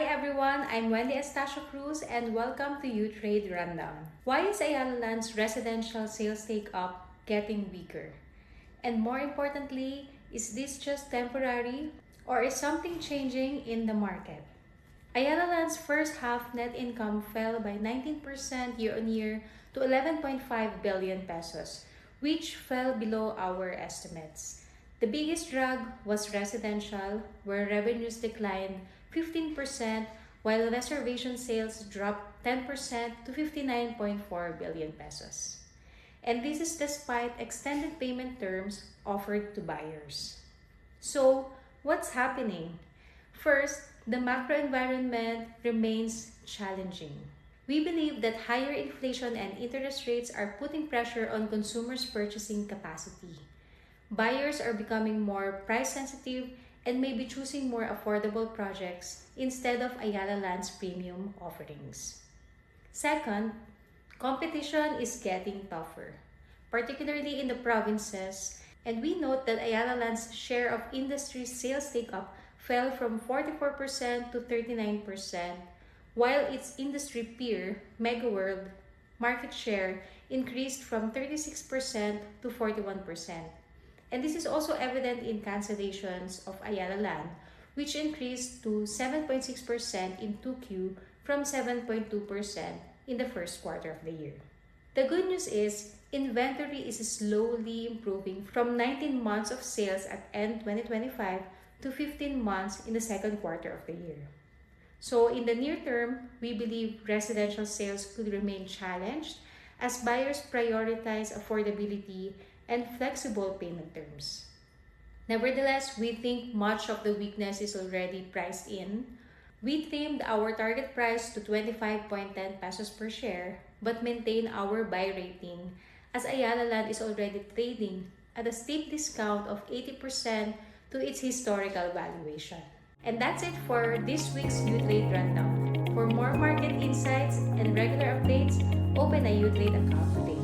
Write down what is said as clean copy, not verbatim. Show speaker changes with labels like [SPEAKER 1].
[SPEAKER 1] everyone, I'm Wendy Estacio Cruz and welcome to U-Trade Rundown. Why is Ayala Land's residential sales take-up getting weaker? And more importantly, is this just temporary or is something changing in the market? Ayala Land's first half net income fell by 19% year-on-year to 11.5 billion pesos, which fell below our estimates. The biggest drag was residential, where revenues declined 15%, while reservation sales dropped 10% to 59.4 billion pesos. And this is despite extended payment terms offered to buyers. So, what's happening? First, the macro environment remains challenging. We believe that higher inflation and interest rates are putting pressure on consumers' purchasing capacity. Buyers are becoming more price sensitive and may be choosing more affordable projects instead of Ayala Land's premium offerings. Second, competition is getting tougher, particularly in the provinces, and we note that Ayala Land's share of industry sales take-up fell from 44% to 39%, while its industry peer, MegaWorld, market share increased from 36% to 41%. And this is also evident in cancellations of Ayala Land, which increased to 7.6% in 2Q from 7.2% in the first quarter of the year. The good news is inventory is slowly improving from 19 months of sales at end 2025 to 15 months in the second quarter of the year. So in the near term, we believe residential sales could remain challenged as buyers prioritize affordability and flexible payment terms. Nevertheless, we think much of the weakness is already priced in. We trimmed our target price to 25.10 pesos per share but maintain our buy rating as Ayala Land is already trading at a steep discount of 80% to its historical valuation. And that's it for this week's U-Trade Rundown. For more market insights and regular updates, open a U-Trade account today.